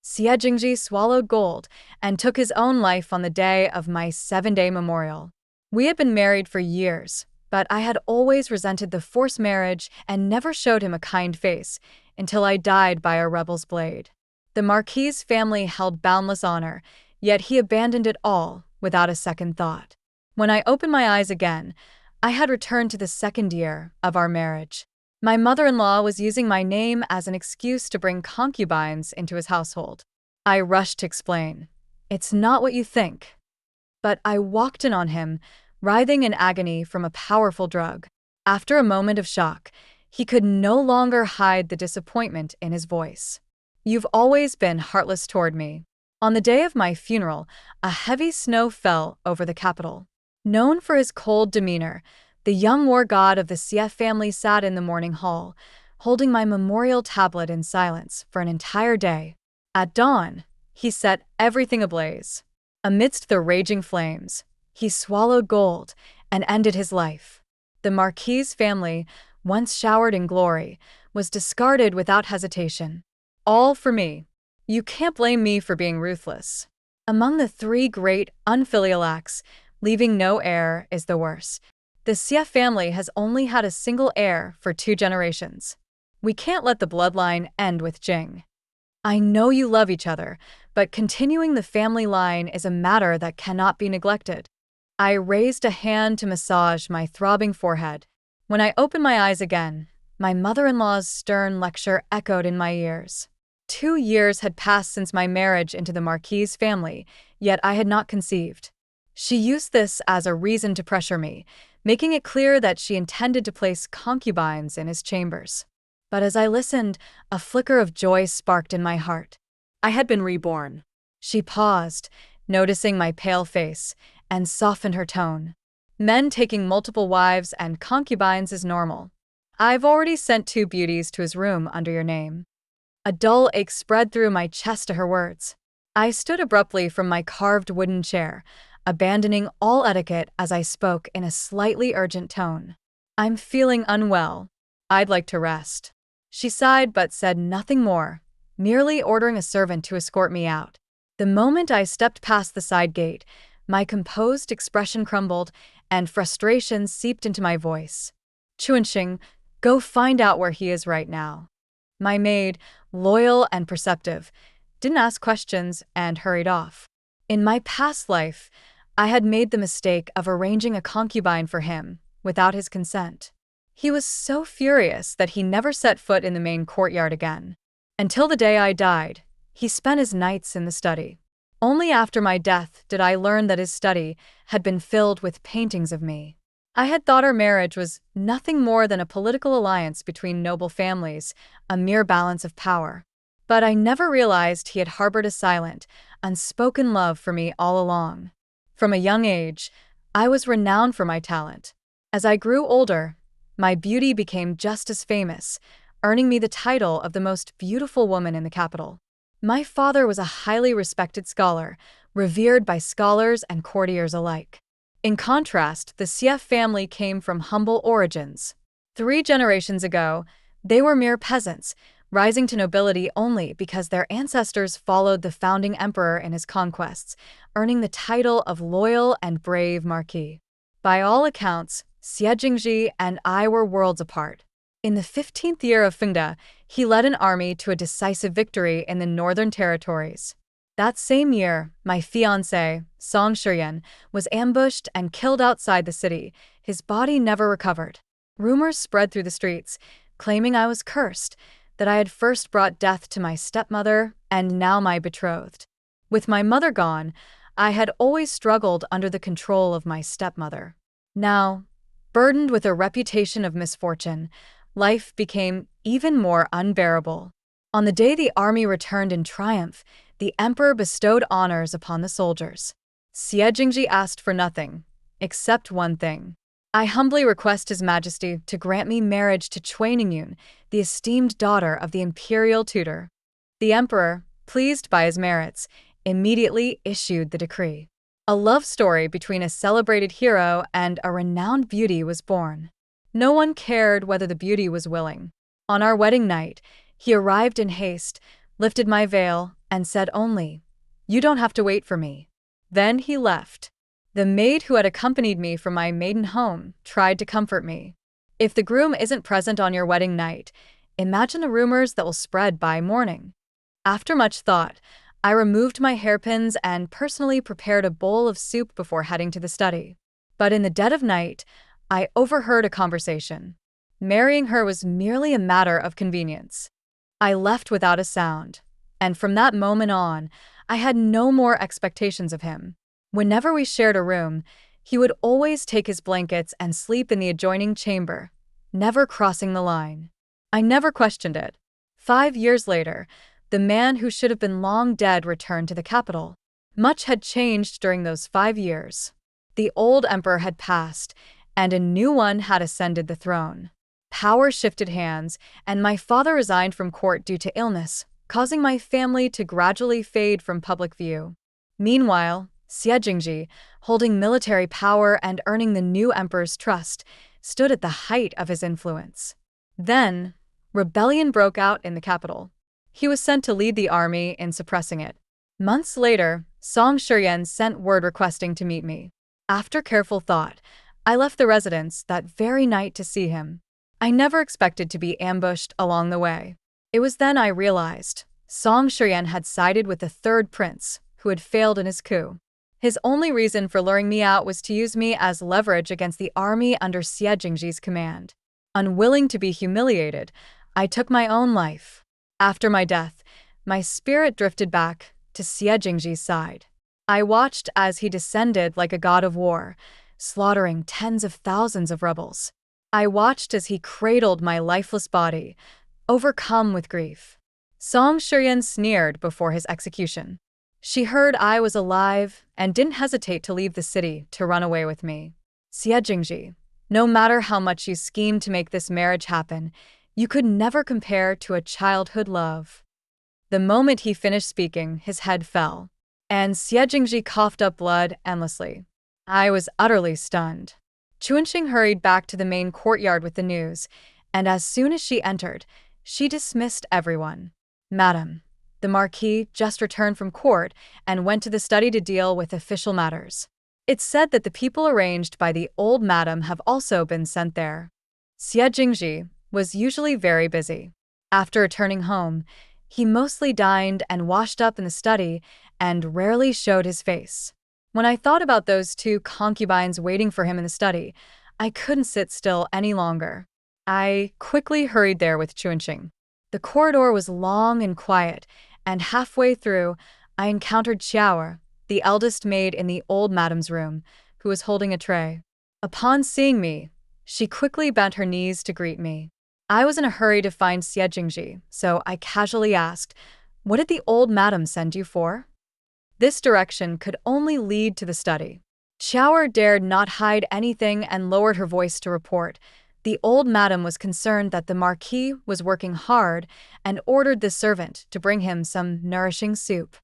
Xie Jingji swallowed gold and took his own life on the day of my 7-day memorial. We had been married for years, but I had always resented the forced marriage and never showed him a kind face until I died by a rebel's blade. The Marquis' family held boundless honor, yet he abandoned it all without a second thought. When I opened my eyes again, I had returned to the second year of our marriage. My mother-in-law was using my name as an excuse to bring concubines into his household. I rushed to explain. "It's not what you think." But I walked in on him, writhing in agony from a powerful drug. After a moment of shock, he could no longer hide the disappointment in his voice. "You've always been heartless toward me." On the day of my funeral, a heavy snow fell over the capital. Known for his cold demeanor, the young war god of the Xie family sat in the mourning hall, holding my memorial tablet in silence for an entire day. At dawn, he set everything ablaze. Amidst the raging flames, he swallowed gold and ended his life. The Marquis' family, once showered in glory, was discarded without hesitation. All for me. You can't blame me for being ruthless. Among the 3 great unfilial acts, leaving no heir is the worst. The Xie family has only had a single heir for 2 generations. We can't let the bloodline end with Jing. I know you love each other, but continuing the family line is a matter that cannot be neglected. I raised a hand to massage my throbbing forehead. When I opened my eyes again, my mother-in-law's stern lecture echoed in my ears. 2 years had passed since my marriage into the Marquis' family, yet I had not conceived. She used this as a reason to pressure me, making it clear that she intended to place concubines in his chambers. But as I listened, a flicker of joy sparked in my heart. I had been reborn. She paused, noticing my pale face, and softened her tone. "Men taking multiple wives and concubines is normal. I've already sent 2 beauties to his room under your name." A dull ache spread through my chest to her words. I stood abruptly from my carved wooden chair, abandoning all etiquette as I spoke in a slightly urgent tone. "I'm feeling unwell. I'd like to rest." She sighed but said nothing more, merely ordering a servant to escort me out. The moment I stepped past the side gate, my composed expression crumbled and frustration seeped into my voice. "Chuanxing, go find out where he is right now." My maid, loyal and perceptive, didn't ask questions and hurried off. In my past life, I had made the mistake of arranging a concubine for him without his consent. He was so furious that he never set foot in the main courtyard again. Until the day I died, he spent his nights in the study. Only after my death did I learn that his study had been filled with paintings of me. I had thought our marriage was nothing more than a political alliance between noble families, a mere balance of power. But I never realized he had harbored a silent, unspoken love for me all along. From a young age, I was renowned for my talent. As I grew older, my beauty became just as famous, earning me the title of the most beautiful woman in the capital. My father was a highly respected scholar, revered by scholars and courtiers alike. In contrast, the Xie family came from humble origins. 3 generations ago, they were mere peasants, rising to nobility only because their ancestors followed the founding emperor in his conquests, earning the title of loyal and brave marquis. By all accounts, Xie Jingji and I were worlds apart. In the 15th year of Fengde, he led an army to a decisive victory in the northern territories. That same year, my fiancé, Song Shiyan, was ambushed and killed outside the city. His body never recovered. Rumors spread through the streets, claiming I was cursed, that I had first brought death to my stepmother and now my betrothed. With my mother gone, I had always struggled under the control of my stepmother. Now, burdened with a reputation of misfortune, life became even more unbearable. On the day the army returned in triumph, the emperor bestowed honors upon the soldiers. Xie Jingji asked for nothing, except one thing. I humbly request His Majesty to grant me marriage to Cui Ningyun, the esteemed daughter of the imperial tutor. The emperor, pleased by his merits, immediately issued the decree. A love story between a celebrated hero and a renowned beauty was born. No one cared whether the beauty was willing. On our wedding night, he arrived in haste, lifted my veil, and said only, "You don't have to wait for me." Then he left. The maid who had accompanied me from my maiden home tried to comfort me. If the groom isn't present on your wedding night, imagine the rumors that will spread by morning. After much thought, I removed my hairpins and personally prepared a bowl of soup before heading to the study. But in the dead of night, I overheard a conversation. Marrying her was merely a matter of convenience. I left without a sound, and from that moment on, I had no more expectations of him. Whenever we shared a room, he would always take his blankets and sleep in the adjoining chamber, never crossing the line. I never questioned it. 5 years later, the man who should have been long dead returned to the capital. Much had changed during those 5 years. The old emperor had passed, and a new one had ascended the throne. Power shifted hands, and my father resigned from court due to illness, causing my family to gradually fade from public view. Meanwhile, Xie Jingji, holding military power and earning the new emperor's trust, stood at the height of his influence. Then, rebellion broke out in the capital. He was sent to lead the army in suppressing it. Months later, Song Shiyan sent word requesting to meet me. After careful thought, I left the residence that very night to see him. I never expected to be ambushed along the way. It was then I realized Song Shiyan had sided with the third prince, who had failed in his coup. His only reason for luring me out was to use me as leverage against the army under Xie Jingji's command. Unwilling to be humiliated, I took my own life. After my death, my spirit drifted back to Xie Jingji's side. I watched as he descended like a god of war, slaughtering tens of thousands of rebels. I watched as he cradled my lifeless body, overcome with grief. Song Shiyan sneered before his execution. She heard I was alive and didn't hesitate to leave the city to run away with me. Xie Jingji, no matter how much you schemed to make this marriage happen, you could never compare to a childhood love. The moment he finished speaking, his head fell, and Xie Jingji coughed up blood endlessly. I was utterly stunned. Chuanxing hurried back to the main courtyard with the news, and as soon as she entered, she dismissed everyone. "Madam, the Marquis just returned from court and went to the study to deal with official matters. It's said that the people arranged by the old madam have also been sent there." Xie Jingji was usually very busy. After returning home, he mostly dined and washed up in the study and rarely showed his face. When I thought about those two concubines waiting for him in the study, I couldn't sit still any longer. I quickly hurried there with Chuanxing. The corridor was long and quiet, and halfway through, I encountered Xiaoer, the eldest maid in the old madam's room, who was holding a tray. Upon seeing me, she quickly bent her knees to greet me. I was in a hurry to find Xie Jingji, so I casually asked, "What did the old madam send you for?" This direction could only lead to the study. Xiaoer dared not hide anything and lowered her voice to report. The old madam was concerned that the Marquis was working hard and ordered the servant to bring him some nourishing soup.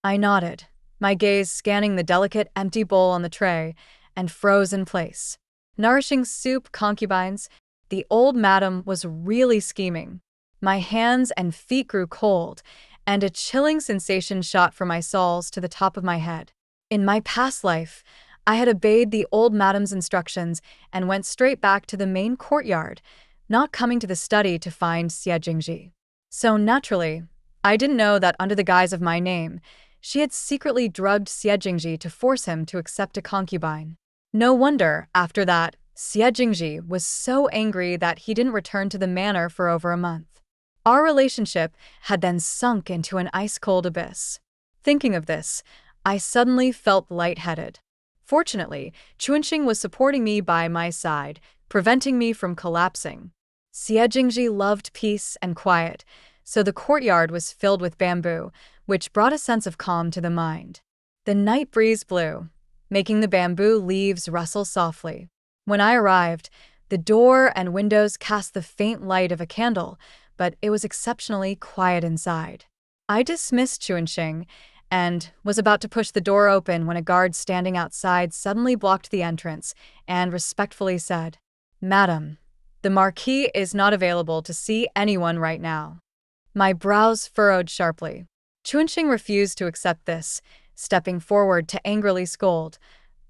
I nodded, my gaze scanning the delicate empty bowl on the tray, and froze in place. Nourishing soup, concubines, the old madam was really scheming. My hands and feet grew cold, and a chilling sensation shot from my soles to the top of my head. In my past life, I had obeyed the old madam's instructions and went straight back to the main courtyard, not coming to the study to find Xie Jingji. So naturally, I didn't know that under the guise of my name, she had secretly drugged Xie Jingji to force him to accept a concubine. No wonder, after that, Xie Jingji was so angry that he didn't return to the manor for over a month. Our relationship had then sunk into an ice-cold abyss. Thinking of this, I suddenly felt lightheaded. Fortunately, Chuanxing was supporting me by my side, preventing me from collapsing. Xie Jingji loved peace and quiet, so the courtyard was filled with bamboo, which brought a sense of calm to the mind. The night breeze blew, making the bamboo leaves rustle softly. When I arrived, the door and windows cast the faint light of a candle, but it was exceptionally quiet inside. I dismissed Chuanxing and was about to push the door open when a guard standing outside suddenly blocked the entrance and respectfully said, "Madam, the Marquis is not available to see anyone right now." My brows furrowed sharply. Chunxing refused to accept this, stepping forward to angrily scold.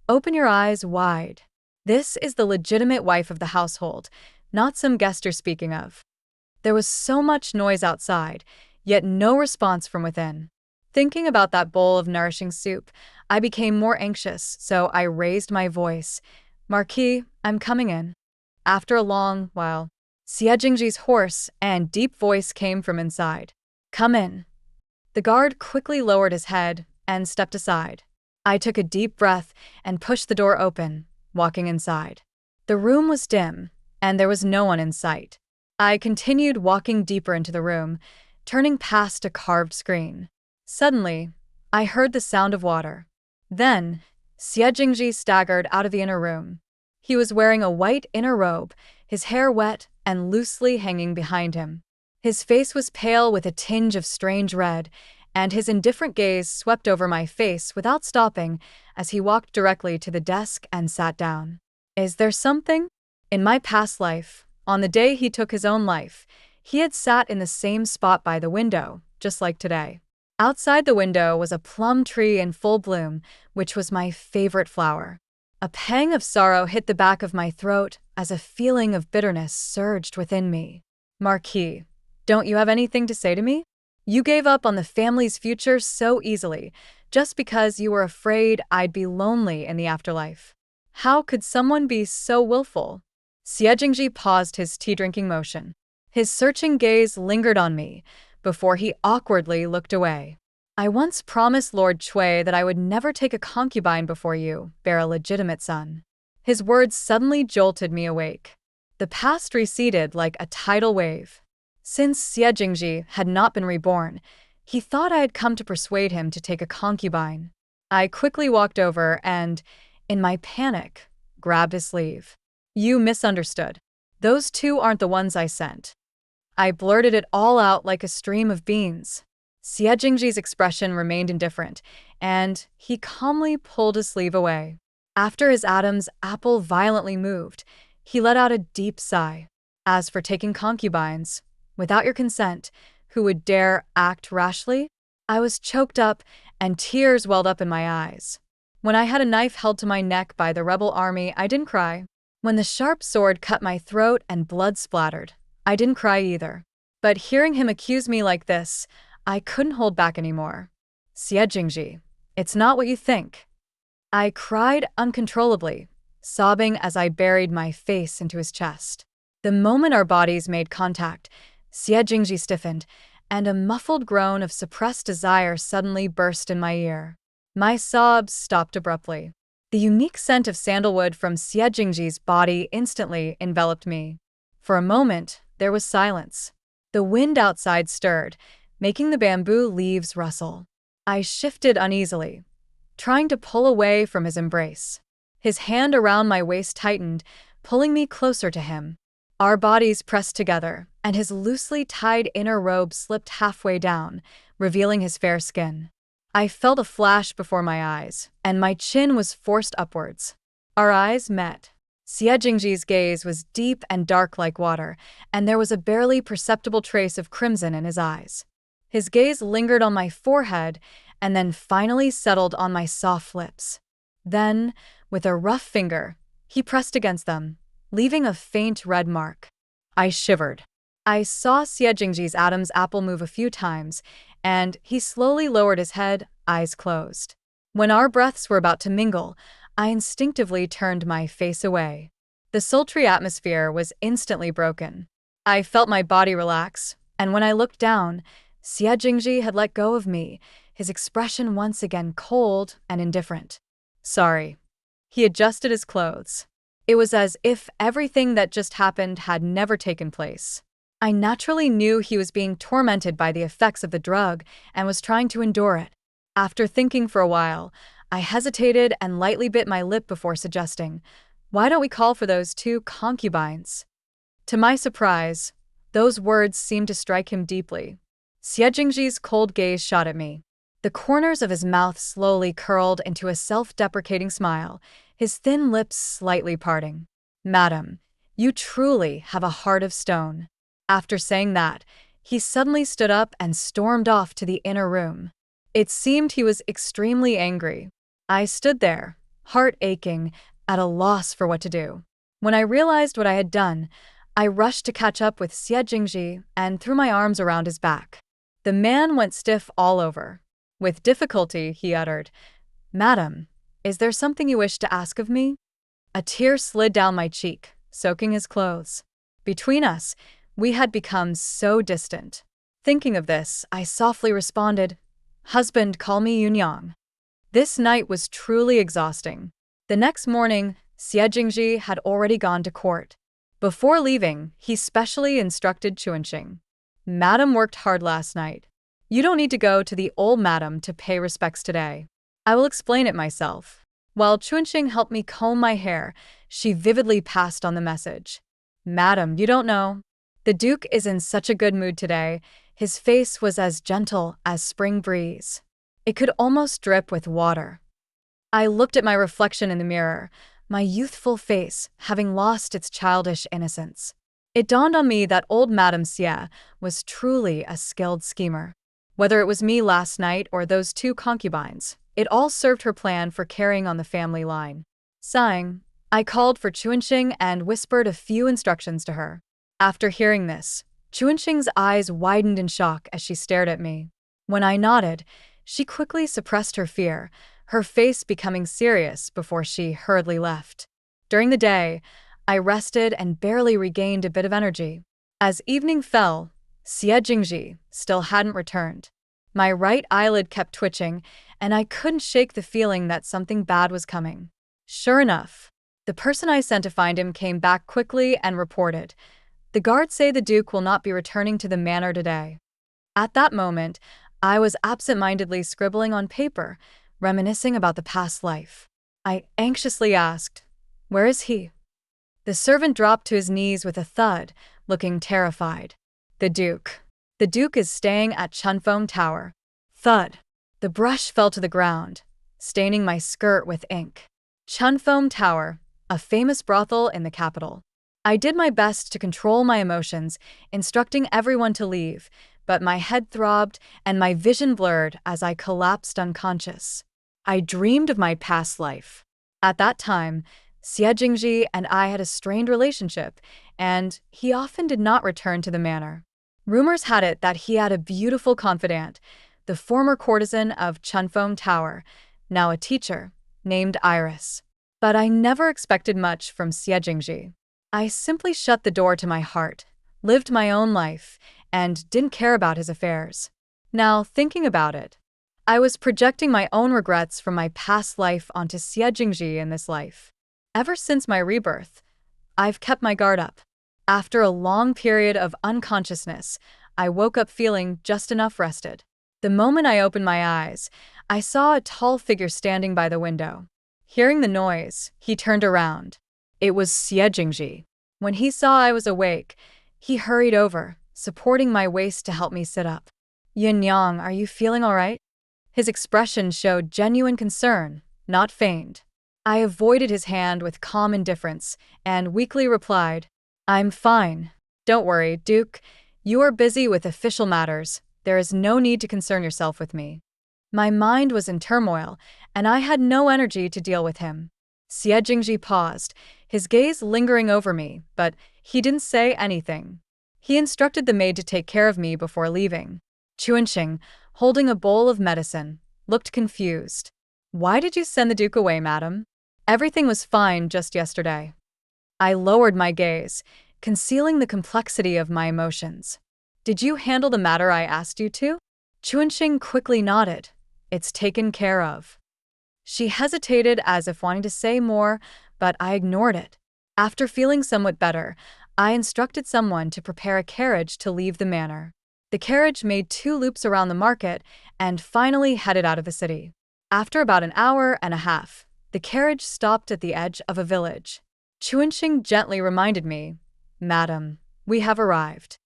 Open your eyes wide. This is the legitimate wife of the household, not some guest you're speaking of. There was so much noise outside, yet no response from within. Thinking about that bowl of nourishing soup, I became more anxious, so I raised my voice. Marquis, I'm coming in. After a long while, Xie Jingji's hoarse and deep voice came from inside. Come in. The guard quickly lowered his head and stepped aside. I took a deep breath and pushed the door open, walking inside. The room was dim, and there was no one in sight. I continued walking deeper into the room, turning past a carved screen. Suddenly, I heard the sound of water. Then, Xie Jingji staggered out of the inner room. He was wearing a white inner robe, his hair wet and loosely hanging behind him. His face was pale with a tinge of strange red, and his indifferent gaze swept over my face without stopping as he walked directly to the desk and sat down. Is there something? In my past life, on the day he took his own life, he had sat in the same spot by the window, just like today. Outside the window was a plum tree in full bloom, which was my favorite flower. A pang of sorrow hit the back of my throat as a feeling of bitterness surged within me. Marquis, don't you have anything to say to me? You gave up on the family's future so easily, just because you were afraid I'd be lonely in the afterlife. How could someone be so willful? Xie Jingji paused his tea-drinking motion. His searching gaze lingered on me before he awkwardly looked away. I once promised Lord Cui that I would never take a concubine before you, bear a legitimate son. His words suddenly jolted me awake. The past receded like a tidal wave. Since Xie Jingji had not been reborn, he thought I had come to persuade him to take a concubine. I quickly walked over and, in my panic, grabbed his sleeve. You misunderstood. Those two aren't the ones I sent. I blurted it all out like a stream of beans. Xie Jingji's expression remained indifferent, and he calmly pulled his sleeve away. After his Adam's apple violently moved, he let out a deep sigh. As for taking concubines, without your consent, who would dare act rashly? I was choked up, and tears welled up in my eyes. When I had a knife held to my neck by the rebel army, I didn't cry. When the sharp sword cut my throat and blood splattered, I didn't cry either. But hearing him accuse me like this, I couldn't hold back anymore. Xie Jingji, it's not what you think. I cried uncontrollably, sobbing as I buried my face into his chest. The moment our bodies made contact, Xie Jingji stiffened, and a muffled groan of suppressed desire suddenly burst in my ear. My sobs stopped abruptly. The unique scent of sandalwood from Xie Jingji's body instantly enveloped me. For a moment, there was silence. The wind outside stirred, making the bamboo leaves rustle. I shifted uneasily, trying to pull away from his embrace. His hand around my waist tightened, pulling me closer to him. Our bodies pressed together, and his loosely tied inner robe slipped halfway down, revealing his fair skin. I felt a flash before my eyes, and my chin was forced upwards. Our eyes met. Xie Jingji's gaze was deep and dark like water, and there was a barely perceptible trace of crimson in his eyes. His gaze lingered on my forehead and then finally settled on my soft lips. Then, with a rough finger, he pressed against them, leaving a faint red mark. I shivered. I saw Xie Jingji's Adam's apple move a few times, and he slowly lowered his head, eyes closed. When our breaths were about to mingle, I instinctively turned my face away. The sultry atmosphere was instantly broken. I felt my body relax, and when I looked down, Xie Jingji had let go of me, his expression once again cold and indifferent. Sorry. He adjusted his clothes. It was as if everything that just happened had never taken place. I naturally knew he was being tormented by the effects of the drug and was trying to endure it. After thinking for a while, I hesitated and lightly bit my lip before suggesting, "Why don't we call for those two concubines?" To my surprise, those words seemed to strike him deeply. Xie Jingji's cold gaze shot at me. The corners of his mouth slowly curled into a self-deprecating smile, his thin lips slightly parting. "Madam, you truly have a heart of stone." After saying that, He suddenly stood up and stormed off to the inner room. It seemed he was extremely angry. I stood there, heart aching, at a loss for what to do. When I realized what I had done, I rushed to catch up with Xie Jingji and threw my arms around his back. The man went stiff all over. With difficulty, he uttered, "Madam, is there something you wish to ask of me?" A tear slid down my cheek, soaking his clothes. Between us, we had become so distant. Thinking of this, I softly responded, "Husband, call me Yunyang." This night was truly exhausting. The next morning, Xie Jingji had already gone to court. Before leaving, he specially instructed Chuanxing. "Madam worked hard last night. You don't need to go to the old madam to pay respects today. I will explain it myself." While Chuanxing helped me comb my hair, she vividly passed on the message. "Madam, you don't know. The Duke is in such a good mood today. His face was as gentle as spring breeze. It could almost drip with water." I looked at my reflection in the mirror, my youthful face having lost its childish innocence. It dawned on me that old Madame Xie was truly a skilled schemer. Whether it was me last night or those two concubines, it all served her plan for carrying on the family line. Sighing, I called for Chuanxing and whispered a few instructions to her. After hearing this, Chuanxing's eyes widened in shock as she stared at me. When I nodded, she quickly suppressed her fear, her face becoming serious before she hurriedly left. During the day, I rested and barely regained a bit of energy. As evening fell, Xie Jingji still hadn't returned. My right eyelid kept twitching, and I couldn't shake the feeling that something bad was coming. Sure enough, the person I sent to find him came back quickly and reported, "The guards say the Duke will not be returning to the manor today." At that moment, I was absent-mindedly scribbling on paper, reminiscing about the past life. I anxiously asked, "Where is he?" The servant dropped to his knees with a thud, looking terrified. The Duke is staying at Confronting Tower." Thud. The brush fell to the ground, staining my skirt with ink. Confronting Tower, a famous brothel in the capital. I did my best to control my emotions, instructing everyone to leave, but my head throbbed and my vision blurred as I collapsed unconscious. I dreamed of my past life. At that time, Xie Jingji and I had a strained relationship, and he often did not return to the manor. Rumors had it that he had a beautiful confidant, the former courtesan of Confronting Tower, now a teacher, named Iris. But I never expected much from Xie Jingji. I simply shut the door to my heart, lived my own life, and didn't care about his affairs. Now, thinking about it, I was projecting my own regrets from my past life onto Xie Jingji in this life. Ever since my rebirth, I've kept my guard up. After a long period of unconsciousness, I woke up feeling just enough rested. The moment I opened my eyes, I saw a tall figure standing by the window. Hearing the noise, he turned around. It was Xie Jingji. When he saw I was awake, he hurried over, supporting my waist to help me sit up. "Yin Yang, are you feeling all right?" His expression showed genuine concern, not feigned. I avoided his hand with calm indifference and weakly replied, "I'm fine. Don't worry, Duke. You are busy with official matters. There is no need to concern yourself with me." My mind was in turmoil, and I had no energy to deal with him. Xie Jingji paused, his gaze lingering over me, but he didn't say anything. He instructed the maid to take care of me before leaving. Chuanxing, holding a bowl of medicine, looked confused. "Why did you send the Duke away, madam? Everything was fine just yesterday." I lowered my gaze, concealing the complexity of my emotions. "Did you handle the matter I asked you to?" Chuanxing quickly nodded. "It's taken care of." She hesitated as if wanting to say more, but I ignored it. After feeling somewhat better, I instructed someone to prepare a carriage to leave the manor. The carriage made 2 loops around the market and finally headed out of the city. After about an hour and a half, the carriage stopped at the edge of a village. Chuanxing gently reminded me, "Madam, we have arrived."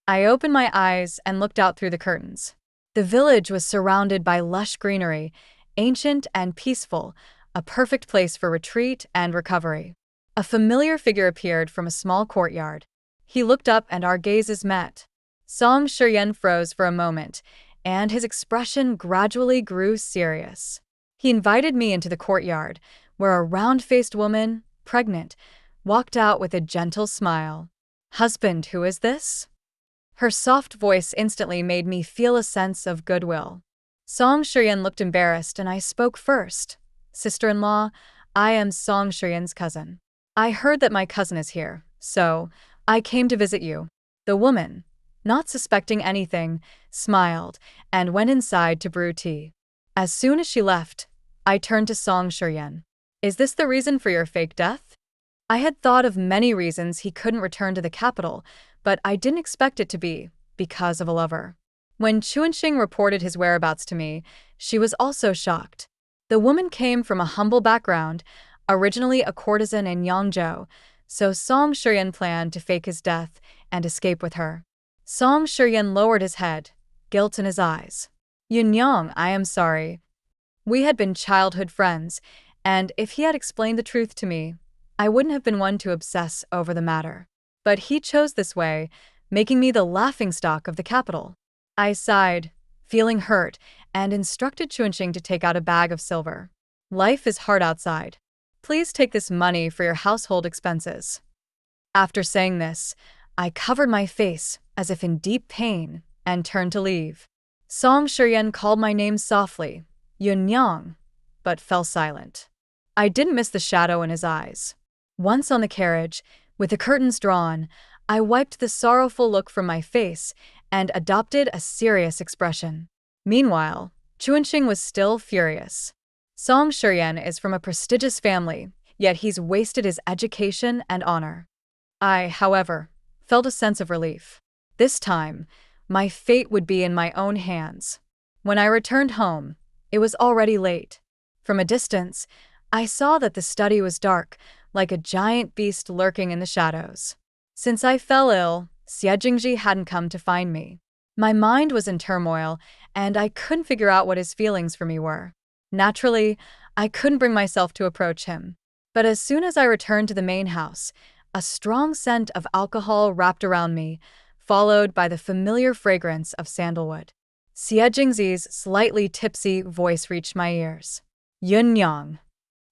I opened my eyes and looked out through the curtains. The village was surrounded by lush greenery, ancient and peaceful, a perfect place for retreat and recovery. A familiar figure appeared from a small courtyard. He looked up and our gazes met. Song Shiryen froze for a moment, and his expression gradually grew serious. He invited me into the courtyard, where a round-faced woman, pregnant, walked out with a gentle smile. "Husband, who is this?" Her soft voice instantly made me feel a sense of goodwill. Song Shiryen looked embarrassed, and I spoke first. "Sister-in-law, I am Song Shiryen's cousin. I heard that my cousin is here, so I came to visit you." The woman, not suspecting anything, smiled and went inside to brew tea. As soon as she left, I turned to Song Shiryen. "Is this the reason for your fake death?" I had thought of many reasons he couldn't return to the capital, but I didn't expect it to be because of a lover. When Chuanxing reported his whereabouts to me, she was also shocked. The woman came from a humble background, originally a courtesan in Yangzhou, so Song Shiryen planned to fake his death and escape with her. Song Shiryen lowered his head, guilt in his eyes. "Yunyang, I am sorry. We had been childhood friends, and if he had explained the truth to me, I wouldn't have been one to obsess over the matter. But he chose this way, making me the laughingstock of the capital." I sighed, feeling hurt, and instructed Chuanxing to take out a bag of silver. "Life is hard outside. Please take this money for your household expenses." After saying this, I covered my face as if in deep pain and turned to leave. Song Shiryen called my name softly, "Yunyang," but fell silent. I didn't miss the shadow in his eyes. Once on the carriage, with the curtains drawn, I wiped the sorrowful look from my face and adopted a serious expression. Meanwhile, Chuanxing was still furious. Song Shiryen is from a prestigious family, yet he's wasted his education and honor. I, however, felt a sense of relief. This time, my fate would be in my own hands. When I returned home, it was already late. From a distance, I saw that the study was dark, like a giant beast lurking in the shadows. Since I fell ill, Xie Jingji hadn't come to find me. My mind was in turmoil, and I couldn't figure out what his feelings for me were. Naturally, I couldn't bring myself to approach him. But as soon as I returned to the main house, a strong scent of alcohol wrapped around me, followed by the familiar fragrance of sandalwood. Xie Jingzi's slightly tipsy voice reached my ears. "Yunyang."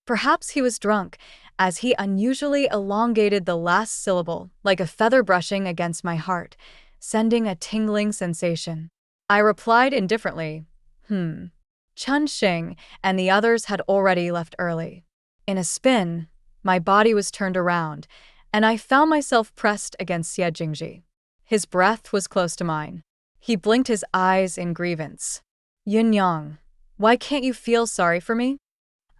Perhaps he was drunk, as he unusually elongated the last syllable like a feather brushing against my heart, sending a tingling sensation. I replied indifferently, Chunxing and the others had already left early. In a spin, my body was turned around, and I found myself pressed against Xie Jingji. His breath was close to mine. He blinked his eyes in grievance. "Yunyang, why can't you feel sorry for me?"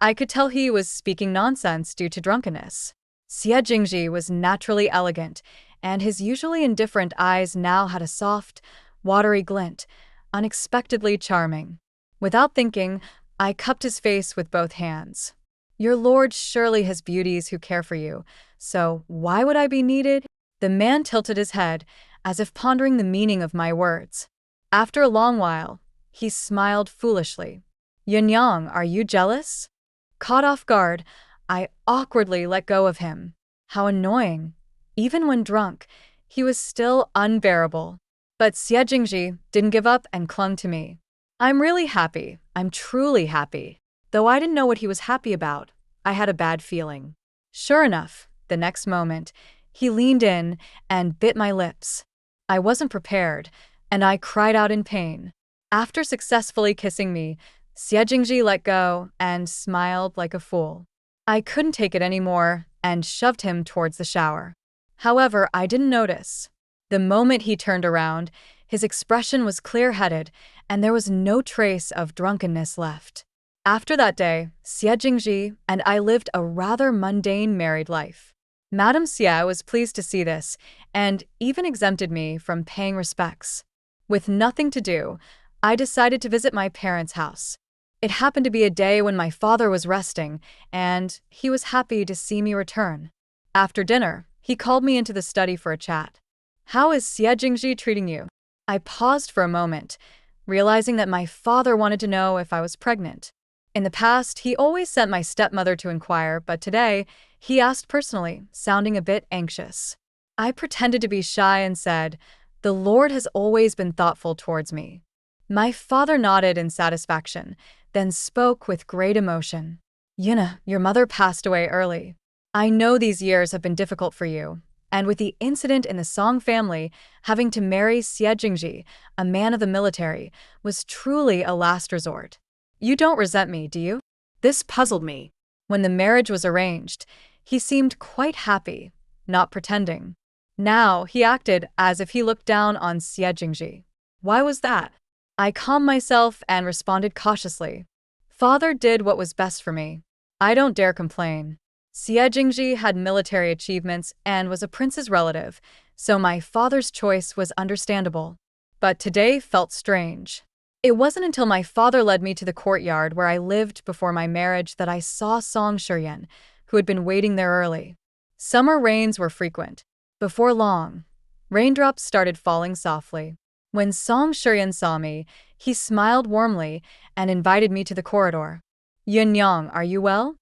I could tell he was speaking nonsense due to drunkenness. Xie Jingji was naturally elegant, and his usually indifferent eyes now had a soft, watery glint, unexpectedly charming. Without thinking, I cupped his face with both hands. "Your lord surely has beauties who care for you, so why would I be needed?" The man tilted his head, as if pondering the meaning of my words. After a long while, he smiled foolishly. "Yunyang, are you jealous?" Caught off guard, I awkwardly let go of him. How annoying. Even when drunk, he was still unbearable. But Xie Jingji didn't give up and clung to me. "I'm really happy. I'm truly happy." Though I didn't know what he was happy about, I had a bad feeling. Sure enough, the next moment, he leaned in and bit my lips. I wasn't prepared, and I cried out in pain. After successfully kissing me, Xie Jingji let go and smiled like a fool. I couldn't take it anymore and shoved him towards the shower. However, I didn't notice. The moment he turned around, his expression was clear-headed, and there was no trace of drunkenness left. After that day, Xie Jingji and I lived a rather mundane married life. Madame Xie was pleased to see this, and even exempted me from paying respects. With nothing to do, I decided to visit my parents' house. It happened to be a day when my father was resting, and he was happy to see me return. After dinner, he called me into the study for a chat. "How is Xie Jingji treating you?" I paused for a moment, realizing that my father wanted to know if I was pregnant. In the past, he always sent my stepmother to inquire, but today, he asked personally, sounding a bit anxious. I pretended to be shy and said, The Lord has always been thoughtful towards me. My father nodded in satisfaction, then spoke with great emotion. Yuna, your mother passed away early. I know these years have been difficult for you, and with the incident in the Song family, having to marry Xie Jingji, a man of the military, was truly a last resort. You don't resent me, do you? This puzzled me. When the marriage was arranged, he seemed quite happy, not pretending. Now he acted as if he looked down on Xie Jingji. Why was that? I calmed myself and responded cautiously. Father did what was best for me. I don't dare complain. Xie Jingji had military achievements and was a prince's relative, so my father's choice was understandable. But today felt strange. It wasn't until my father led me to the courtyard where I lived before my marriage that I saw Song Shiyan, who had been waiting there early. Summer rains were frequent. Before long, raindrops started falling softly. When Song Shiyan saw me, he smiled warmly and invited me to the corridor. Yunyang, are you well?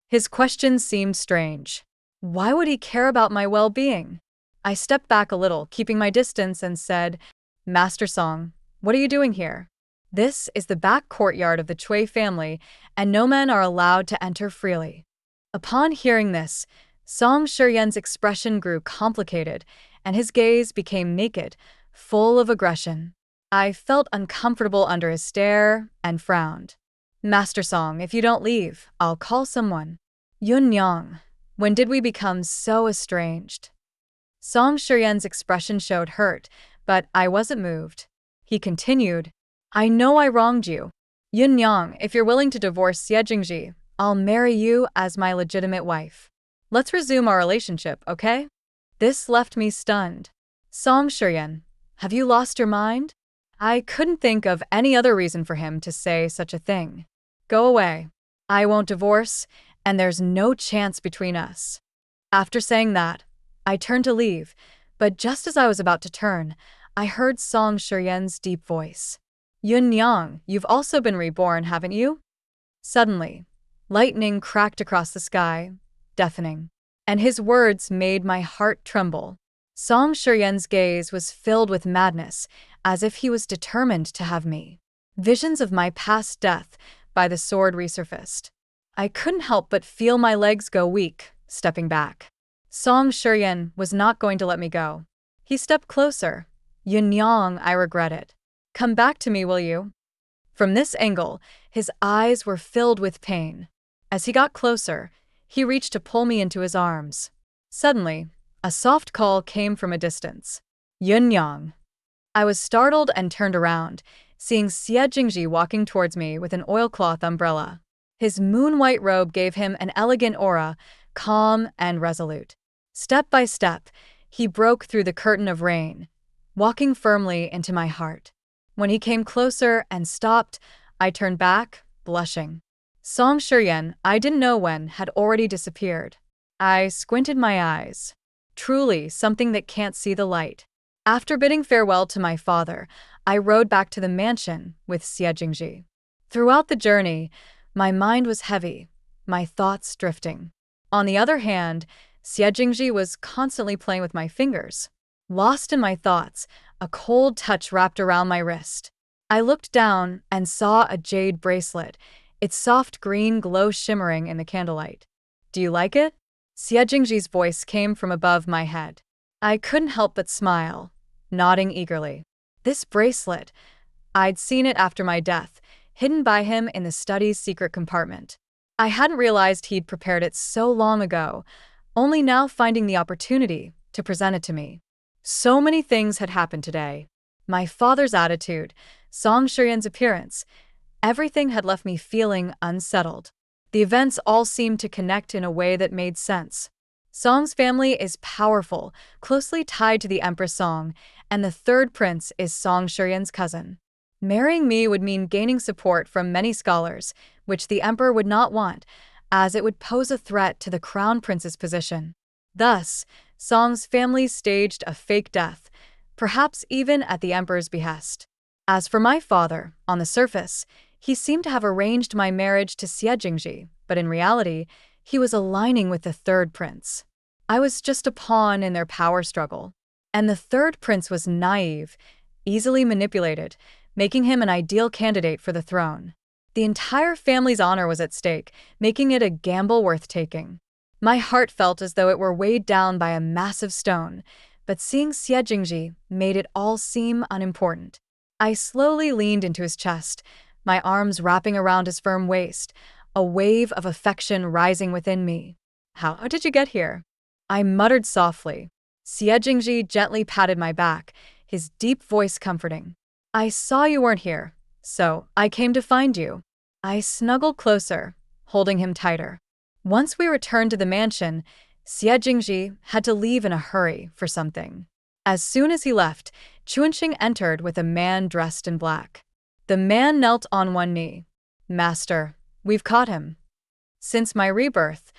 His question seemed strange. Why would he care about my well-being? I stepped back a little, keeping my distance, and said, Master Song, what are you doing here? This is the back courtyard of the Cui family, and no men are allowed to enter freely. Upon hearing this, Song Shiyan's expression grew complicated, and his gaze became naked, full of aggression. I felt uncomfortable under his stare and frowned. Master Song, if you don't leave, I'll call someone. Yunyang, when did we become so estranged? Song Shiyan's expression showed hurt, but I wasn't moved. He continued, I know I wronged you. Yunyang, if you're willing to divorce Xie Jingji, I'll marry you as my legitimate wife. Let's resume our relationship, okay? This left me stunned. Song Shiyan, have you lost your mind? I couldn't think of any other reason for him to say such a thing. Go away. I won't divorce, and there's no chance between us. After saying that, I turned to leave, but just as I was about to turn, I heard Song Shiyan's deep voice. Yunyang, you've also been reborn, haven't you? Suddenly, lightning cracked across the sky, deafening, and his words made my heart tremble. Song Shiyan's gaze was filled with madness, as if he was determined to have me. Visions of my past death by the sword resurfaced. I couldn't help but feel my legs go weak, stepping back. Song Shiyan was not going to let me go. He stepped closer. Yunyang, I regret it. Come back to me, will you? From this angle, his eyes were filled with pain. As he got closer, he reached to pull me into his arms. Suddenly, a soft call came from a distance. Yunyang. I was startled and turned around, seeing Xie Jingji walking towards me with an oilcloth umbrella. His moon-white robe gave him an elegant aura, calm and resolute. Step by step, he broke through the curtain of rain, walking firmly into my heart. When he came closer and stopped, I turned back, blushing. Song Shiyan, I didn't know when, had already disappeared. I squinted my eyes. Truly something that can't see the light. After bidding farewell to my father, I rode back to the mansion with Xie Jingji. Throughout the journey, my mind was heavy, my thoughts drifting. On the other hand, Xie Jingji was constantly playing with my fingers. Lost in my thoughts, a cold touch wrapped around my wrist. I looked down and saw a jade bracelet, its soft green glow shimmering in the candlelight. Do you like it? Xie Jingji's voice came from above my head. I couldn't help but smile, nodding eagerly. This bracelet, I'd seen it after my death, hidden by him in the study's secret compartment. I hadn't realized he'd prepared it so long ago, only now finding the opportunity to present it to me. So many things had happened today. My father's attitude, Song Shiyan's appearance, everything had left me feeling unsettled. The events all seemed to connect in a way that made sense. Song's family is powerful, closely tied to the Empress Song, and the third prince is Song Shiyan's cousin. Marrying me would mean gaining support from many scholars, which the emperor would not want, as it would pose a threat to the crown prince's position. Thus, Song's family staged a fake death, perhaps even at the emperor's behest. As for my father, on the surface, he seemed to have arranged my marriage to Xie Jingji, but in reality, he was aligning with the third prince. I was just a pawn in their power struggle. And the third prince was naive, easily manipulated, making him an ideal candidate for the throne. The entire family's honor was at stake, making it a gamble worth taking. My heart felt as though it were weighed down by a massive stone, but seeing Xie Jingji made it all seem unimportant. I slowly leaned into his chest, my arms wrapping around his firm waist, a wave of affection rising within me. "How did you get here?" I muttered softly. Xie Jingji gently patted my back, his deep voice comforting. "I saw you weren't here, so I came to find you." I snuggled closer, holding him tighter. Once we returned to the mansion, Xie Jingji had to leave in a hurry for something. As soon as he left, Chuanxing entered with a man dressed in black. The man knelt on one knee. "Master, we've caught him." Since my rebirth,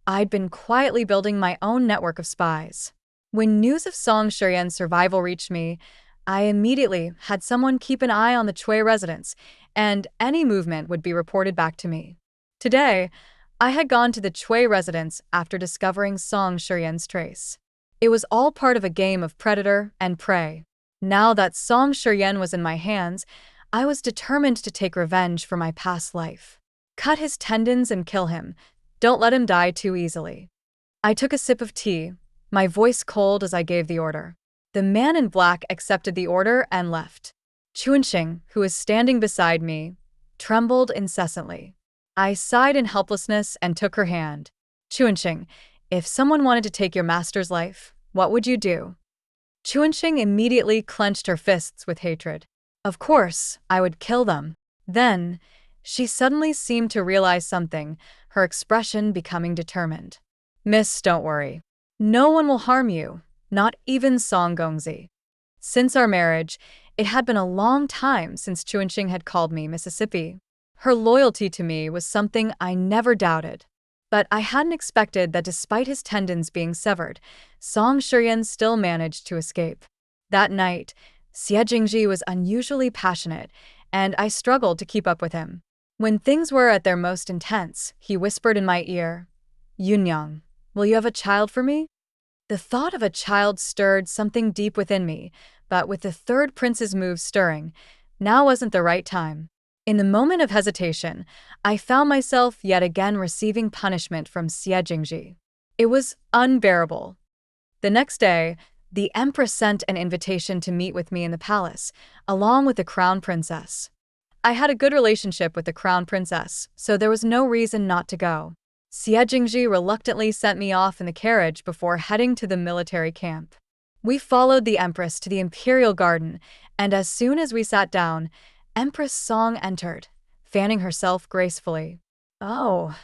I'd been quietly building my own network of spies. When news of Song Shiyan's survival reached me, I immediately had someone keep an eye on the Chui residence, and any movement would be reported back to me. Today, I had gone to the Chui residence after discovering Song Shiyan's trace. It was all part of a game of predator and prey. Now that Song Shiyan was in my hands, I was determined to take revenge for my past life. Cut his tendons and kill him. Don't let him die too easily. I took a sip of tea, my voice cold as I gave the order. The man in black accepted the order and left. Chuanxing, who was standing beside me, trembled incessantly. I sighed in helplessness and took her hand. "Chuanxing, if someone wanted to take your master's life, what would you do?" Chuanxing immediately clenched her fists with hatred. Of course, I would kill them. Then, she suddenly seemed to realize something, her expression becoming determined. "Miss, don't worry. No one will harm you, not even Song Gongzi." Since our marriage, it had been a long time since Chuanxing had called me Mississippi. Her loyalty to me was something I never doubted. But I hadn't expected that despite his tendons being severed, Song Shiyan still managed to escape. That night, Xie Jingji was unusually passionate, and I struggled to keep up with him. When things were at their most intense, he whispered in my ear, "Yunyang, will you have a child for me?" The thought of a child stirred something deep within me, but with the third prince's move stirring, now wasn't the right time. In the moment of hesitation, I found myself yet again receiving punishment from Xie Jingji. It was unbearable. The next day, the empress sent an invitation to meet with me in the palace, along with the crown princess. I had a good relationship with the crown princess, so there was no reason not to go. Xie Jingji reluctantly sent me off in the carriage before heading to the military camp. We followed the empress to the imperial garden, and as soon as we sat down, Empress Song entered, fanning herself gracefully. "Oh,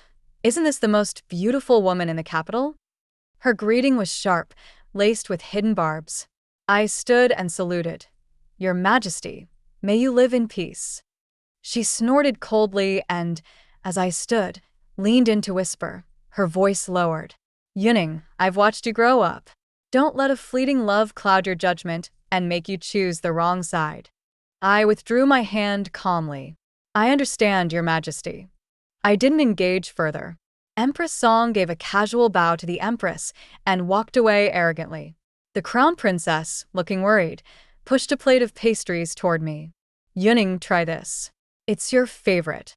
isn't this the most beautiful woman in the capital?" Her greeting was sharp, laced with hidden barbs. I stood and saluted. "Your Majesty, may you live in peace." She snorted coldly and, as I stood, leaned in to whisper, her voice lowered. "Yuning, I've watched you grow up. Don't let a fleeting love cloud your judgment and make you choose the wrong side." I withdrew my hand calmly. "I understand, Your Majesty." I didn't engage further. Empress Song gave a casual bow to the Empress and walked away arrogantly. The Crown Princess, looking worried, pushed a plate of pastries toward me. "Yuning, try this. It's your favorite."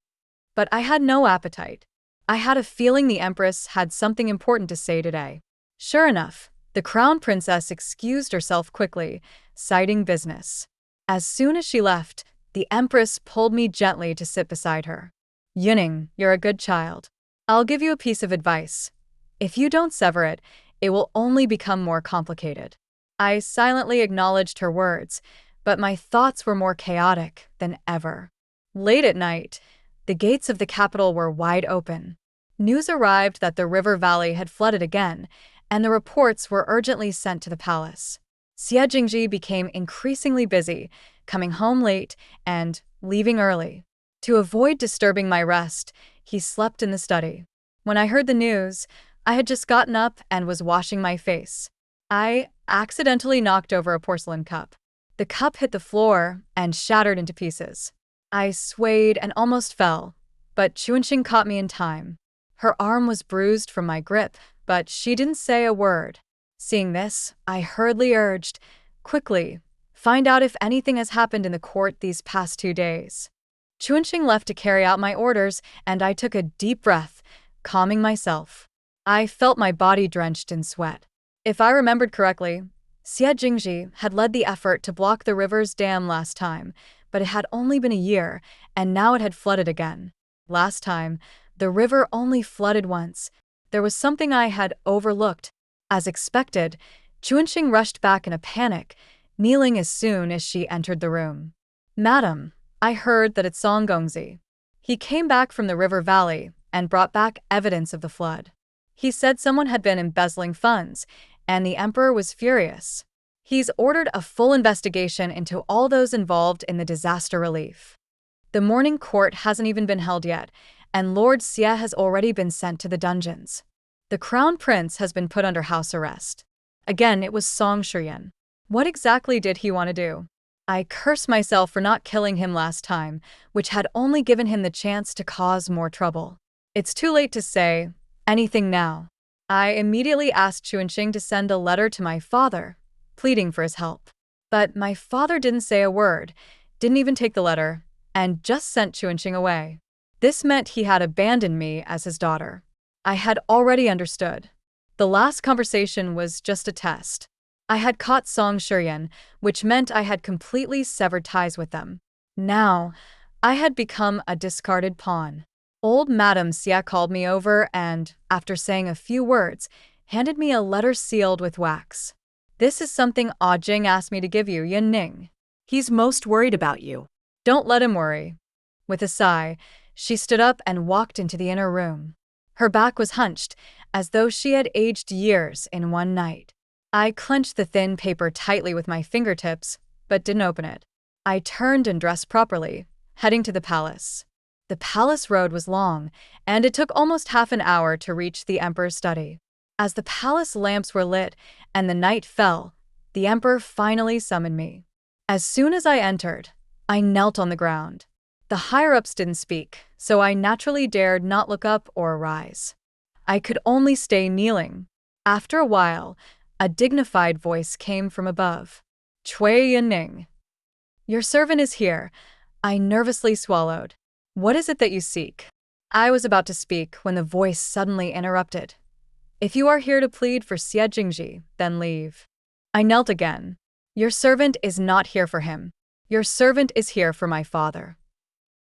But I had no appetite. I had a feeling the Empress had something important to say today. Sure enough, the Crown Princess excused herself quickly, citing business. As soon as she left, the Empress pulled me gently to sit beside her. "Yuning, you're a good child. I'll give you a piece of advice. If you don't sever it, it will only become more complicated." I silently acknowledged her words, but my thoughts were more chaotic than ever. Late at night, the gates of the capital were wide open. News arrived that the river valley had flooded again, and the reports were urgently sent to the palace. Xie Jingji became increasingly busy, coming home late and leaving early. To avoid disturbing my rest, he slept in the study. When I heard the news, I had just gotten up and was washing my face. I accidentally knocked over a porcelain cup. The cup hit the floor and shattered into pieces. I swayed and almost fell, but Chuanxing caught me in time. Her arm was bruised from my grip, but she didn't say a word. Seeing this, I hurriedly urged, "Quickly, find out if anything has happened in the court these past 2 days." Chuanxing left to carry out my orders, and I took a deep breath, calming myself. I felt my body drenched in sweat. If I remembered correctly, Xie Jingji had led the effort to block the river's dam last time, but it had only been a year, and now it had flooded again. Last time, the river only flooded once. There was something I had overlooked. As expected, Chuanxing rushed back in a panic, kneeling as soon as she entered the room. "Madam, I heard that it's Song Gongzi. He came back from the river valley and brought back evidence of the flood. He said someone had been embezzling funds, and the emperor was furious. He's ordered a full investigation into all those involved in the disaster relief. The morning court hasn't even been held yet, and Lord Xie has already been sent to the dungeons. The crown prince has been put under house arrest." Again, it was Song Shiyan. What exactly did he want to do? I cursed myself for not killing him last time, which had only given him the chance to cause more trouble. It's too late to say anything now. I immediately asked Chuanxing to send a letter to my father, pleading for his help. But my father didn't say a word, didn't even take the letter, and just sent Chuanxing away. This meant he had abandoned me as his daughter. I had already understood. The last conversation was just a test. I had caught Song Shiyan, which meant I had completely severed ties with them. Now, I had become a discarded pawn. Old Madame Xie called me over and, after saying a few words, handed me a letter sealed with wax. "This is something Ah Jing asked me to give you, Yin Ning. He's most worried about you. Don't let him worry." With a sigh, she stood up and walked into the inner room. Her back was hunched, as though she had aged years in one night. I clenched the thin paper tightly with my fingertips, but didn't open it. I turned and dressed properly, heading to the palace. The palace road was long, and it took almost half an hour to reach the emperor's study. As the palace lamps were lit and the night fell, the emperor finally summoned me. As soon as I entered, I knelt on the ground. The higher-ups didn't speak, so I naturally dared not look up or rise. I could only stay kneeling. After a while, a dignified voice came from above. "Cui Yanning. Your servant is here." I nervously swallowed. "What is it that you seek?" I was about to speak when the voice suddenly interrupted. "If you are here to plead for Xie Jingji, then leave." I knelt again. "Your servant is not here for him. Your servant is here for my father."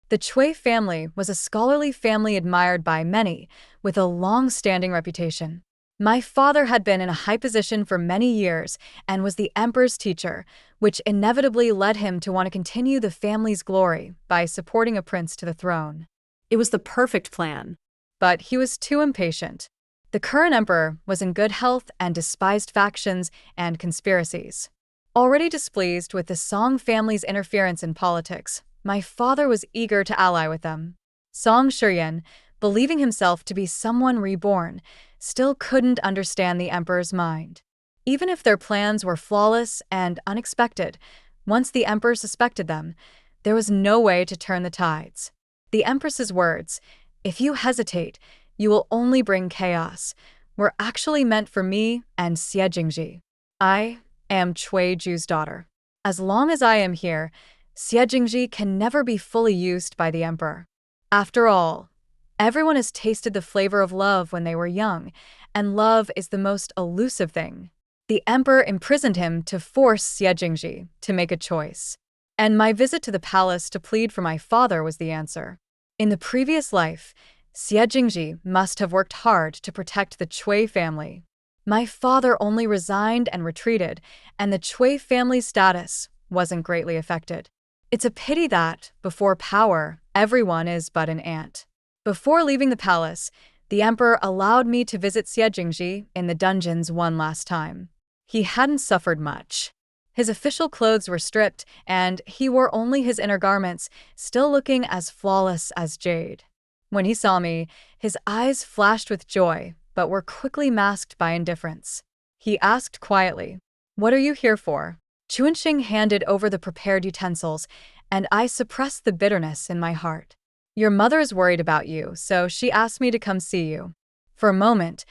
The Cui family was a scholarly family admired by many, with a long-standing reputation. My father had been in a high position for many years and was the emperor's teacher, which inevitably led him to want to continue the family's glory by supporting a prince to the throne. It was the perfect plan. But he was too impatient. The current emperor was in good health and despised factions and conspiracies. Already displeased with the Song family's interference in politics, my father was eager to ally with them. Song Shiyan, believing himself to be someone reborn, still couldn't understand the emperor's mind. Even if their plans were flawless and unexpected, once the emperor suspected them, there was no way to turn the tides. The empress's words, "If you hesitate, you will only bring chaos," were actually meant for me and Xie Jingji. I am Cui Ju's daughter. As long as I am here, Xie Jingji can never be fully used by the emperor. After all, everyone has tasted the flavor of love when they were young, and love is the most elusive thing. The emperor imprisoned him to force Xie Jingji to make a choice. And my visit to the palace to plead for my father was the answer. In the previous life, Xie Jingji must have worked hard to protect the Cui family. My father only resigned and retreated, and the Cui family's status wasn't greatly affected. It's a pity that, before power, everyone is but an ant. Before leaving the palace, the emperor allowed me to visit Xie Jingji in the dungeons one last time. He hadn't suffered much. His official clothes were stripped, and he wore only his inner garments, still looking as flawless as jade. When he saw me, his eyes flashed with joy, but were quickly masked by indifference. He asked quietly, "What are you here for?" Chuanxing handed over the prepared utensils, and I suppressed the bitterness in my heart. "Your mother is worried about you, so she asked me to come see you." For a moment,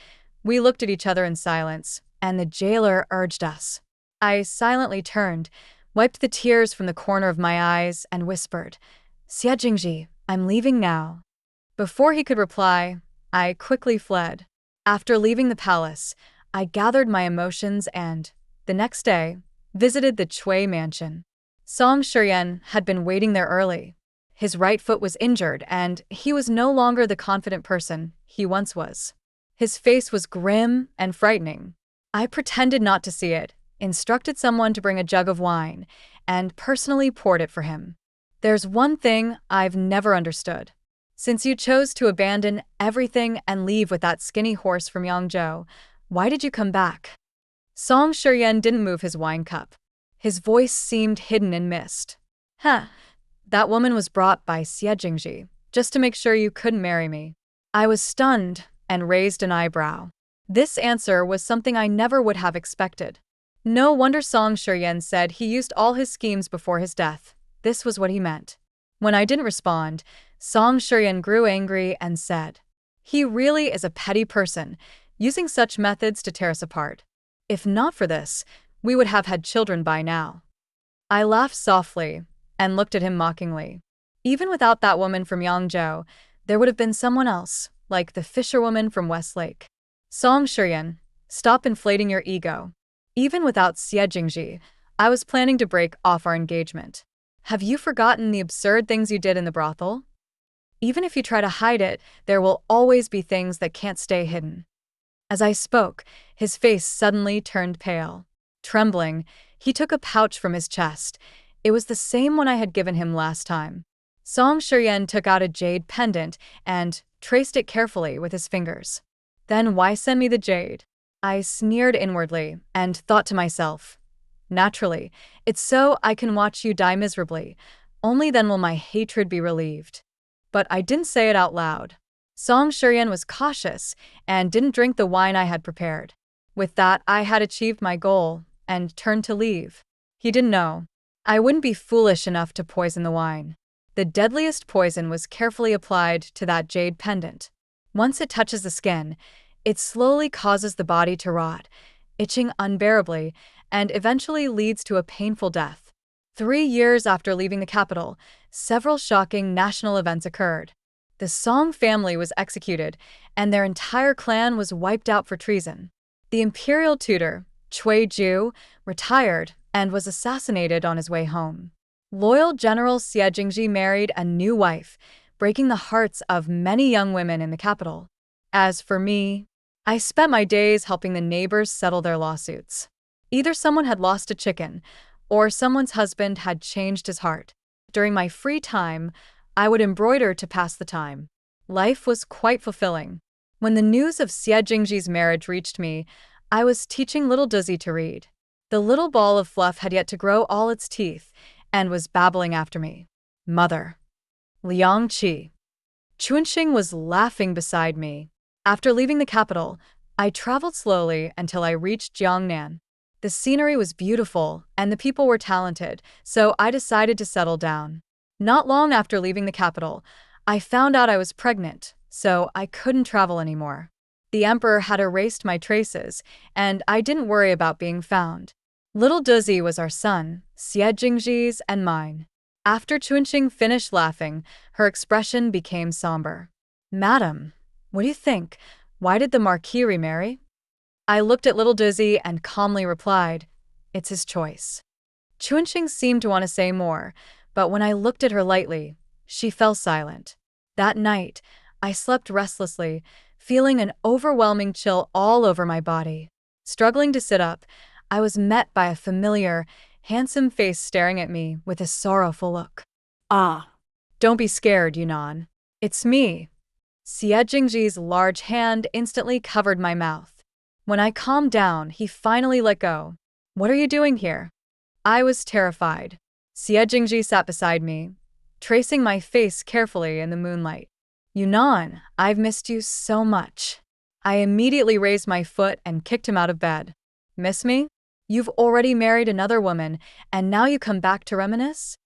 we looked at each other in silence, and the jailer urged us. I silently turned, wiped the tears from the corner of my eyes, and whispered, "Xie Jingji, I'm leaving now." Before he could reply, I quickly fled. After leaving the palace, I gathered my emotions and, the next day, visited the Chui mansion. Song Shiyan had been waiting there early. His right foot was injured, and he was no longer the confident person he once was. His face was grim and frightening. I pretended not to see it, instructed someone to bring a jug of wine, and personally poured it for him. "There's one thing I've never understood. Since you chose to abandon everything and leave with that skinny horse from Yangzhou, why did you come back?" Song Shiyan didn't move his wine cup. His voice seemed hidden in mist. "Huh. That woman was brought by Xie Jingji, just to make sure you couldn't marry me." I was stunned and raised an eyebrow. This answer was something I never would have expected. No wonder Song Shiyan said he used all his schemes before his death. This was what he meant. When I didn't respond, Song Shiyan grew angry and said, "He really is a petty person, using such methods to tear us apart. If not for this, we would have had children by now." I laughed softly and looked at him mockingly. Even without that woman from Yangzhou, there would have been someone else, like the fisherwoman from Westlake. "Song Shiyan, stop inflating your ego. Even without Xie Jingji, I was planning to break off our engagement. Have you forgotten the absurd things you did in the brothel? Even if you try to hide it, there will always be things that can't stay hidden." As I spoke, his face suddenly turned pale. Trembling, he took a pouch from his chest. It was the same one I had given him last time. Song Shiyan took out a jade pendant and traced it carefully with his fingers. "Then why send me the jade?" I sneered inwardly and thought to myself, "Naturally, it's so I can watch you die miserably. Only then will my hatred be relieved." But I didn't say it out loud. Song Shiyan was cautious and didn't drink the wine I had prepared. With that, I had achieved my goal and turned to leave. He didn't know. I wouldn't be foolish enough to poison the wine. The deadliest poison was carefully applied to that jade pendant. Once it touches the skin, it slowly causes the body to rot, itching unbearably, and eventually leads to a painful death. 3 years after leaving the capital, several shocking national events occurred. The Song family was executed, and their entire clan was wiped out for treason. The imperial tutor, Cui Ju, retired and was assassinated on his way home. Loyal General Xie Jingji married a new wife, breaking the hearts of many young women in the capital. As for me, I spent my days helping the neighbors settle their lawsuits. Either someone had lost a chicken, or someone's husband had changed his heart. During my free time, I would embroider to pass the time. Life was quite fulfilling. When the news of Xie Jingji's marriage reached me, I was teaching little Dizzy to read. The little ball of fluff had yet to grow all its teeth, and was babbling after me. "Mother." Liang Qi. Chunxing was laughing beside me. After leaving the capital, I traveled slowly until I reached Jiangnan. The scenery was beautiful, and the people were talented, so I decided to settle down. Not long after leaving the capital, I found out I was pregnant, so I couldn't travel anymore. The emperor had erased my traces, and I didn't worry about being found. Little Dizzy was our son, Xie Jingji's and mine. After Chunxing finished laughing, her expression became somber. "Madam, what do you think? Why did the Marquis remarry?" I looked at little Dizzy and calmly replied, "It's his choice." Chunxing seemed to want to say more, but when I looked at her lightly, she fell silent. That night, I slept restlessly, feeling an overwhelming chill all over my body. Struggling to sit up, I was met by a familiar, handsome face staring at me with a sorrowful look. "Ah, don't be scared, Yunnan. It's me." Xie Jingji's large hand instantly covered my mouth. When I calmed down, he finally let go. "What are you doing here?" I was terrified. Xie Jingji sat beside me, tracing my face carefully in the moonlight. "Yunnan, I've missed you so much." I immediately raised my foot and kicked him out of bed. "Miss me? You've already married another woman, and now you come back to reminisce?"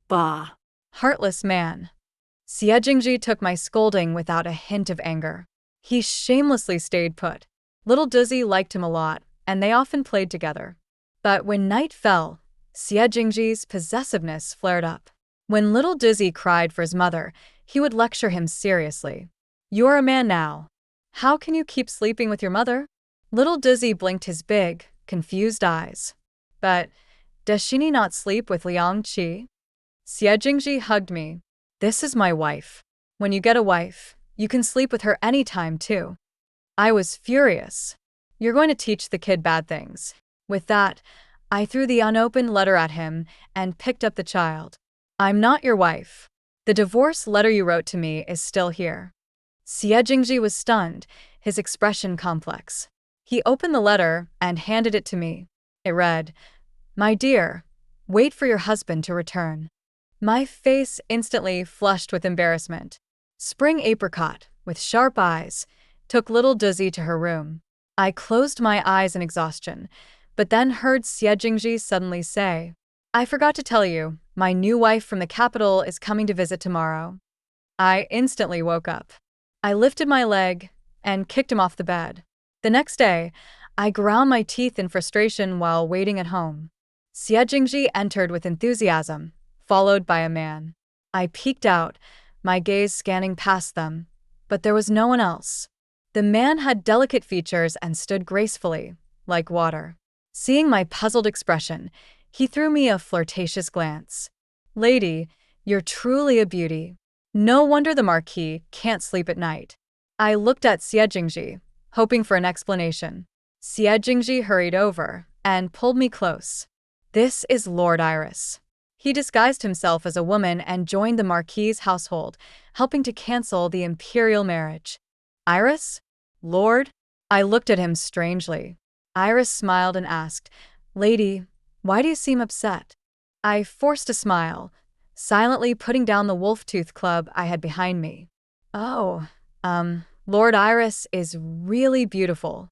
"Bah. Heartless man." Xie Jingji took my scolding without a hint of anger. He shamelessly stayed put. Little Dizzy liked him a lot, and they often played together. But when night fell, Xie Jingji's possessiveness flared up. When little Dizzy cried for his mother, he would lecture him seriously. "You're a man now. How can you keep sleeping with your mother?" Little Dizzy blinked his big, confused eyes. "But does she not sleep with Liang Qi?" Xie Jingji hugged me. "This is my wife. When you get a wife, you can sleep with her anytime too." I was furious. "You're going to teach the kid bad things." With that, I threw the unopened letter at him and picked up the child. "I'm not your wife. The divorce letter you wrote to me is still here." Xie Jingji was stunned, his expression complex. He opened the letter and handed it to me. It read, "My dear, wait for your husband to return." My face instantly flushed with embarrassment. Spring Apricot, with sharp eyes, took little Dizzy to her room. I closed my eyes in exhaustion, but then heard Xie Jingji suddenly say, "I forgot to tell you, my new wife from the capital is coming to visit tomorrow." I instantly woke up. I lifted my leg and kicked him off the bed. The next day, I ground my teeth in frustration while waiting at home. Xie Jingji entered with enthusiasm, followed by a man. I peeked out, my gaze scanning past them, but there was no one else. The man had delicate features and stood gracefully, like water. Seeing my puzzled expression, he threw me a flirtatious glance. "Lady, you're truly a beauty. No wonder the Marquis can't sleep at night." I looked at Xie Jingji, hoping for an explanation. Xie Jingji hurried over and pulled me close. "This is Lord Iris. He disguised himself as a woman and joined the Marquis's household, helping to cancel the imperial marriage." "Iris? Lord?" I looked at him strangely. Iris smiled and asked, "Lady, why do you seem upset?" I forced a smile, silently putting down the wolf-tooth club I had behind me. "Oh, Lord Iris is really beautiful."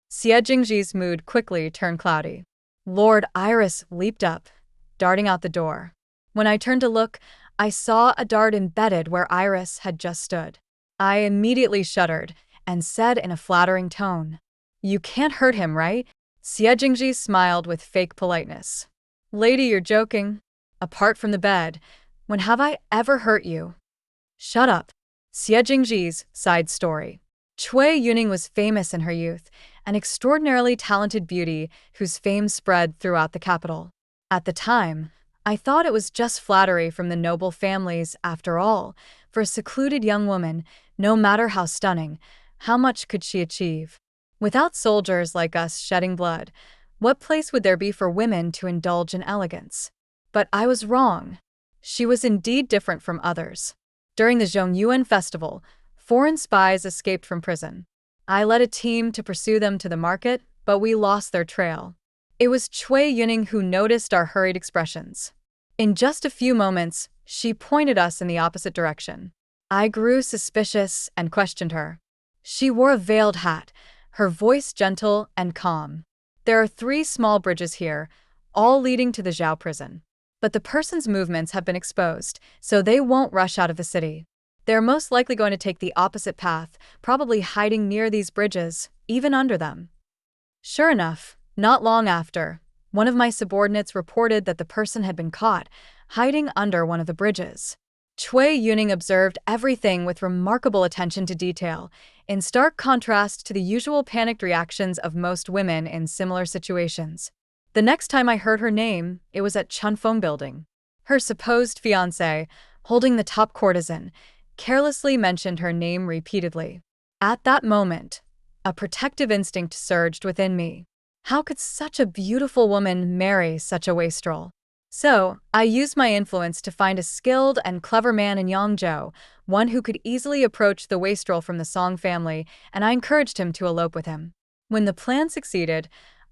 Xie Jingji's mood quickly turned cloudy. Lord Iris leaped up, darting out the door. When I turned to look, I saw a dart embedded where Iris had just stood. I immediately shuddered and said in a flattering tone, "You can't hurt him, right?" Xie Jingji smiled with fake politeness. "Lady, you're joking. Apart from the bed, when have I ever hurt you?" "Shut up." Xie Jingji's side story. Cui Yuning was famous in her youth, an extraordinarily talented beauty whose fame spread throughout the capital. At the time, I thought it was just flattery from the noble families. After all, for a secluded young woman, no matter how stunning, how much could she achieve? Without soldiers like us shedding blood, what place would there be for women to indulge in elegance? But I was wrong. She was indeed different from others. During the Zhongyuan festival, foreign spies escaped from prison. I led a team to pursue them to the market, but we lost their trail. It was Cui Yuning who noticed our hurried expressions. In just a few moments, she pointed us in the opposite direction. I grew suspicious and questioned her. She wore a veiled hat, her voice gentle and calm. "There are 3 small bridges here, all leading to the Zhao prison. But the person's movements have been exposed, so they won't rush out of the city. They're most likely going to take the opposite path, probably hiding near these bridges, even under them." Sure enough, not long after, one of my subordinates reported that the person had been caught, hiding under one of the bridges. Cui Yuning observed everything with remarkable attention to detail, in stark contrast to the usual panicked reactions of most women in similar situations. The next time I heard her name, it was at Chunfeng Building. Her supposed fiancé, holding the top courtesan, carelessly mentioned her name repeatedly. At that moment, a protective instinct surged within me. How could such a beautiful woman marry such a wastrel? So, I used my influence to find a skilled and clever man in Yangzhou, one who could easily approach the wastrel from the Song family, and I encouraged him to elope with him. When the plan succeeded,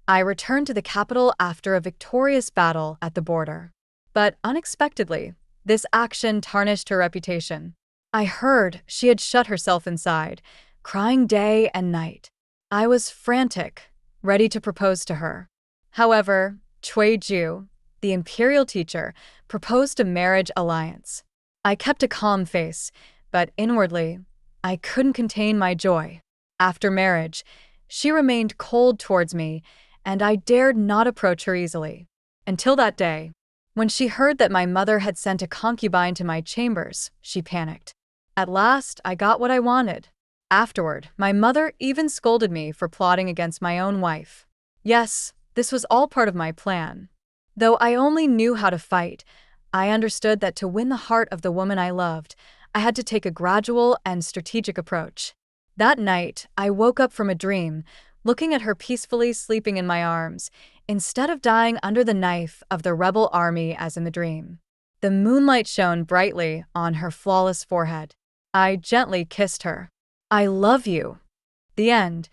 I returned to the capital after a victorious battle at the border. But unexpectedly, this action tarnished her reputation. I heard she had shut herself inside, crying day and night. I was frantic, ready to propose to her. However, Cui Ju, the imperial teacher, proposed a marriage alliance. I kept a calm face, but inwardly, I couldn't contain my joy. After marriage, she remained cold towards me, and I dared not approach her easily. Until that day. When she heard that my mother had sent a concubine to my chambers, she panicked. At last, I got what I wanted. Afterward, my mother even scolded me for plotting against my own wife. Yes, this was all part of my plan. Though I only knew how to fight, I understood that to win the heart of the woman I loved, I had to take a gradual and strategic approach. That night, I woke up from a dream, looking at her peacefully sleeping in my arms, instead of dying under the knife of the rebel army as in the dream. The moonlight shone brightly on her flawless forehead. I gently kissed her. "I love you." The end.